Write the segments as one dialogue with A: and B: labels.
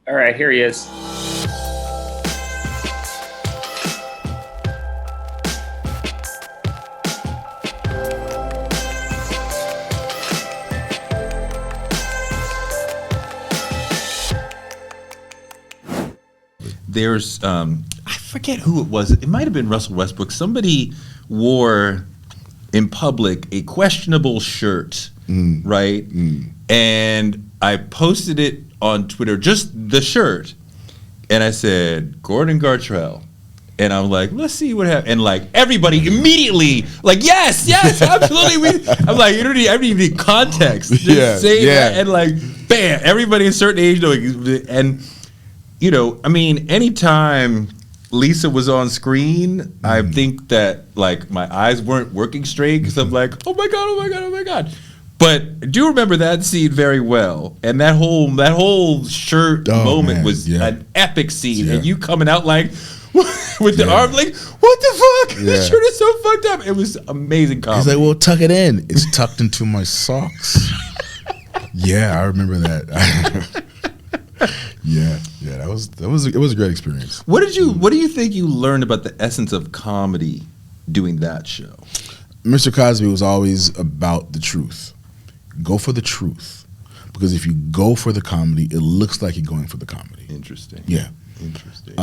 A: All right, here he is.
B: There's, I forget who it was. It might have been Russell Westbrook. Somebody wore in public a questionable shirt, right? And I posted it on Twitter, just the shirt. And I said, Gordon Gartrelle. And I'm like, let's see what happens. And like everybody immediately, like, yes, absolutely. I'm like, I don't even need context. Just say that. And like, bam, everybody a certain age. And, you know, I mean, anytime Lisa was on screen, I think that like my eyes weren't working straight because I'm like, oh my God. But I do remember that scene very well. And that whole shirt moment was an epic scene. And you coming out like, with the arm, like, what the fuck? This shirt is so fucked up. It was amazing comedy.
C: He's like, well, tuck it in. It's tucked into my socks. I remember that. It was a great experience.
B: What do you think you learned about the essence of comedy doing that show?
C: Mr. Cosby was always about the truth. Go for the truth. Because if you go for the comedy, it looks like you're going for the comedy.
B: Interesting.
C: Yeah.
B: Interesting.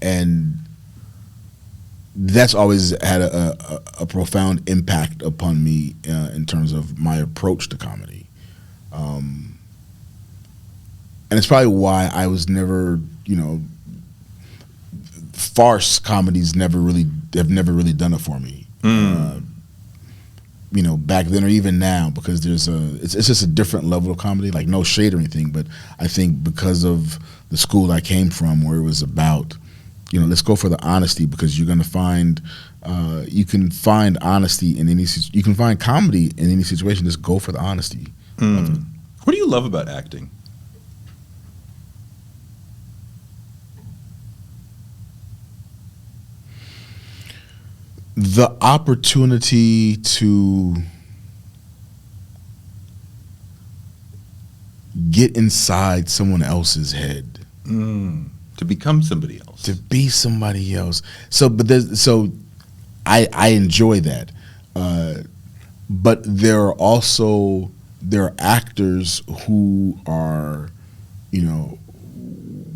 C: And that's always had a profound impact upon me in terms of my approach to comedy. And it's probably why I was never, farce comedies have never really done it for me. Back then or even now, because it's just a different level of comedy, like no shade or anything, but I think because of the school I came from where it was about, let's go for the honesty, because you're going to find, you can find honesty in you can find comedy in any situation, just go for the honesty.
B: What do you love about acting?
C: The opportunity to get inside someone else's head.
B: To become somebody else.
C: To be somebody else. So I enjoy that. But there are actors who are,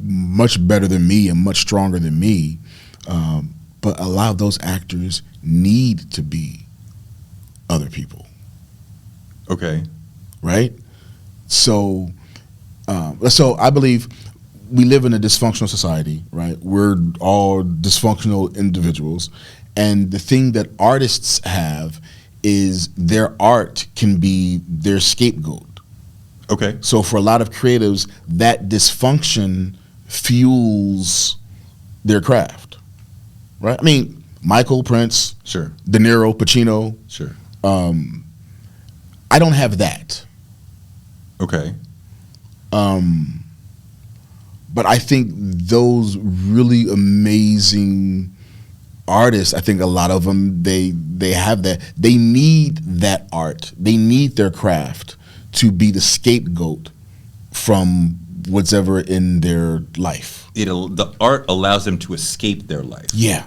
C: much better than me and much stronger than me. But a lot of those actors need to be other people.
B: Okay.
C: Right? So I believe we live in a dysfunctional society, right? We're all dysfunctional individuals. And the thing that artists have is their art can be their scapegoat.
B: Okay.
C: So for a lot of creatives, that dysfunction fuels their craft. Right? I mean, Michael, Prince,
B: sure,
C: De Niro, Pacino.
B: Sure.
C: I don't have that.
B: Okay.
C: But I think those really amazing artists, I think a lot of them, they have that. They need that art. They need their craft to be the scapegoat from whatever in their life.
B: The art allows them to escape their life.
C: Yeah.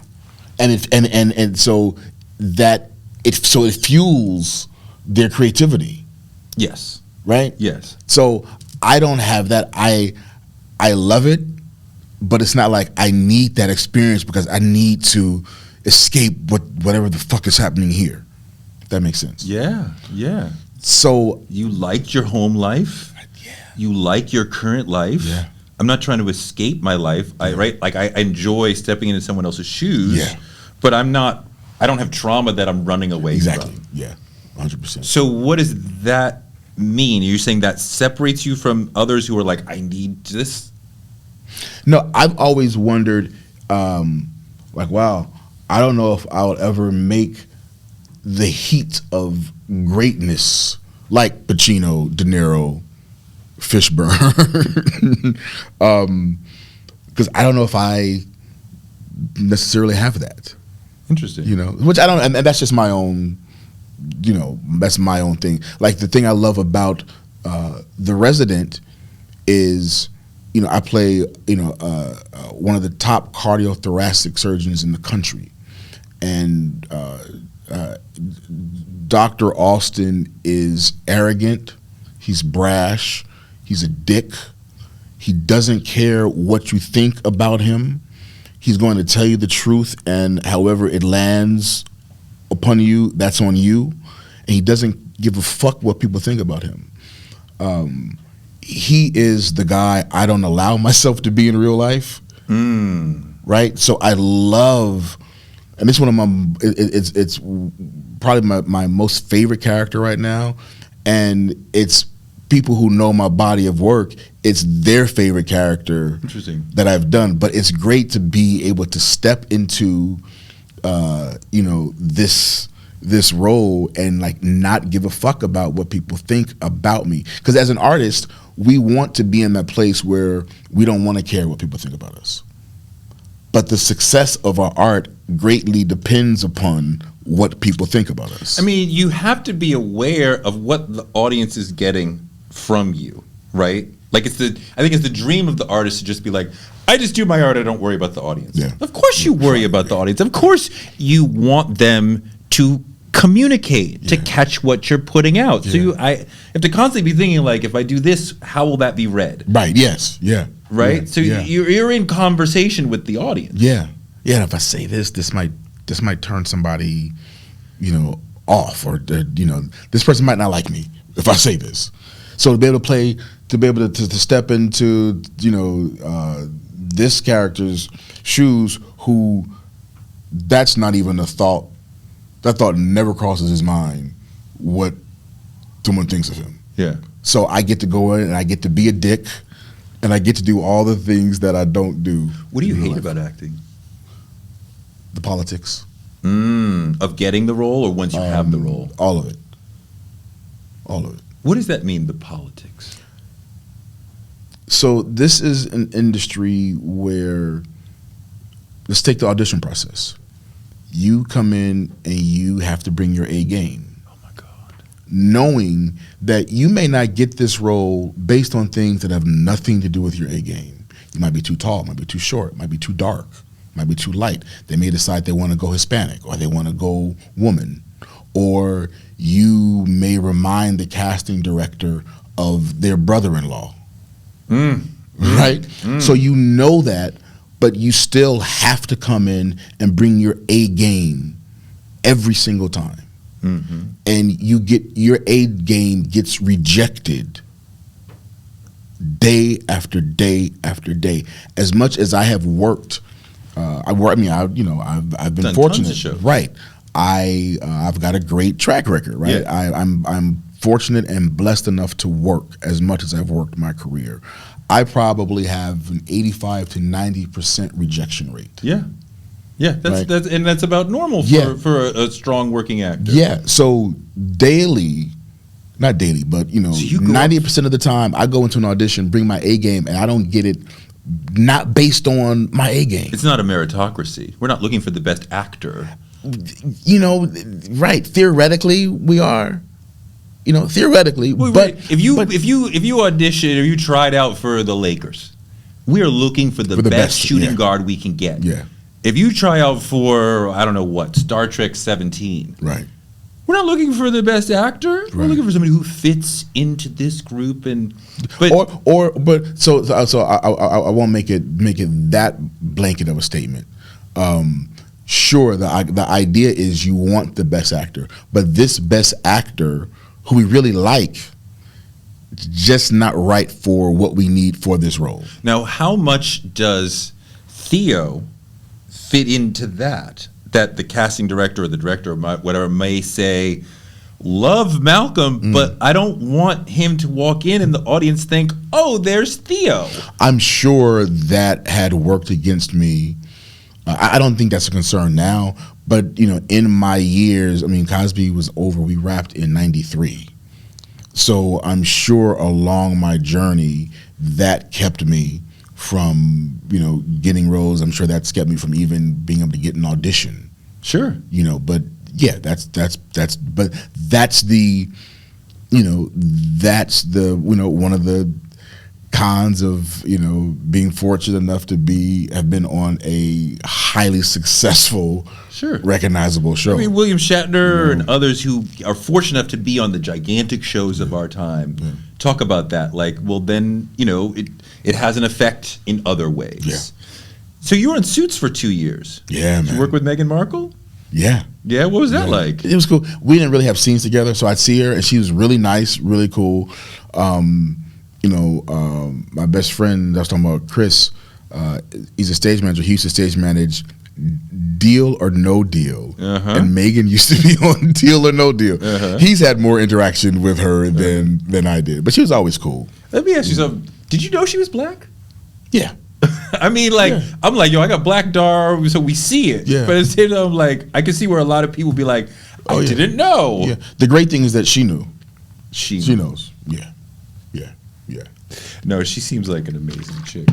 C: And so it fuels their creativity.
B: Yes.
C: Right?
B: Yes.
C: So I don't have that. I love it, but it's not like I need that experience because I need to escape whatever the fuck is happening here. If that makes sense.
B: Yeah. Yeah.
C: So
B: you liked your home life.
C: Yeah.
B: You like your current life.
C: Yeah.
B: I'm not trying to escape my life. I enjoy stepping into someone else's shoes.
C: Yeah.
B: But I don't have trauma that I'm running away
C: exactly.
B: from.
C: Yeah. 100%.
B: So what does that mean? Are you saying that separates you from others who are like, I need this?
C: No, I've always wondered, wow, I don't know if I'll ever make the heat of greatness like Pacino, De Niro, Fishburne, because I don't know if I necessarily have that.
B: Interesting.
C: Which I don't, and that's just my own, that's my own thing. Like the thing I love about The Resident is, I play, one of the top cardiothoracic surgeons in the country. And Dr. Austin is arrogant. He's brash. He's a dick. He doesn't care what you think about him. He's going to tell you the truth, and however it lands upon you, that's on you. And he doesn't give a fuck what people think about him. He is the guy I don't allow myself to be in real life. Right? So I love, and this is one of my, it's probably my most favorite character right now. And it's people who know my body of work, it's their favorite character that I've done. But it's great to be able to step into, this role and like not give a fuck about what people think about me. Because as an artist, we want to be in that place where we don't want to care what people think about us. But the success of our art greatly depends upon what people think about us.
B: I mean, you have to be aware of what the audience is getting from you, right? Like I think it's the dream of the artist to just be like, I just do my art, I don't worry about the audience.
C: Yeah.
B: Of course you worry about the audience. Of course you want them to communicate, to catch what you're putting out. So I have to constantly be thinking like, if I do this, how will that be read?
C: Right, yes, yeah.
B: Right?
C: Yeah,
B: so you're in conversation with the audience.
C: Yeah. Yeah, and if I say this might turn somebody, off, or this person might not like me if I say this. So to be able to step into, this character's shoes, who that's not even a thought. That thought never crosses his mind what someone thinks of him.
B: Yeah.
C: So I get to go in and I get to be a dick, and I get to do all the things that I don't do.
B: What do you hate about acting?
C: The politics.
B: Of getting the role, or once you have the role?
C: All of it. All of it.
B: What does that mean, the politics?
C: So this is an industry where, let's take the audition process. You come in and you have to bring your A game.
B: Oh my God.
C: Knowing that you may not get this role based on things that have nothing to do with your A game. You might be too tall, might be too short, might be too dark, might be too light. They may decide they want to go Hispanic, or they want to go woman. Or you may remind the casting director of their brother-in-law. Right? So you know that, but you still have to come in and bring your A game every single time. And your A game gets rejected day after day after day. As much as I have worked, I've been fortunate.
B: Tons of shows.
C: Right. I've got a great track record, right?
B: Yeah.
C: I'm fortunate and blessed enough to work as much as I've worked my career. I probably have an 85 to 90% rejection rate.
B: Yeah. Yeah, that's about normal for a strong working actor.
C: Yeah, so not daily, but 90% of the time I go into an audition, bring my A game, and I don't get it, not based on my A game.
B: It's not a meritocracy. We're not looking for the best actor.
C: Right? Theoretically, we are. Theoretically, but
B: if you audition or you tried out for the Lakers, we are looking for the best shooting guard we can get.
C: Yeah.
B: If you try out for Star Trek 17,
C: right?
B: We're not looking for the best actor.
C: Right.
B: We're looking for somebody who fits into this group,
C: but I won't make it that blanket of a statement. Sure, the idea is you want the best actor, but this best actor who we really like, just not right for what we need for this role.
B: Now, how much does Theo fit into that the casting director or the director or whatever may say, love Malcolm, but I don't want him to walk in and the audience think, oh, there's Theo?
C: I'm sure that had worked against me. I don't think that's a concern now, but in my years, Cosby was over. We wrapped in '93, so I'm sure along my journey that kept me from getting roles. I'm sure that's kept me from even being able to get an audition.
B: Sure,
C: but yeah, that's the one of the cons of being fortunate enough to have been on a highly successful, recognizable show.
B: I mean, William Shatner and others who are fortunate enough to be on the gigantic shows of our time talk about that. Like, well, then it has an effect in other ways.
C: Yeah.
B: So you were in Suits for 2 years.
C: Yeah, man.
B: Did you work with Meghan Markle?
C: Yeah.
B: Yeah, what was that like?
C: It was cool. We didn't really have scenes together, so I'd see her, and she was really nice, really cool. My best friend, I was talking about, Chris, he's a stage manager. He used to stage manage Deal or No Deal. And Megan used to be on Deal or No Deal. He's had more interaction with her than I did, but she was always cool.
B: Let me ask you something. Did you know she was black?
C: Yeah.
B: I mean, I'm like, yo, I got black dar, so we see it.
C: Yeah.
B: But at the same time, like, I can see where a lot of people be like, I didn't know.
C: Yeah. The great thing is that she knew.
B: She
C: knows. Yeah.
B: No, she seems like an amazing chick.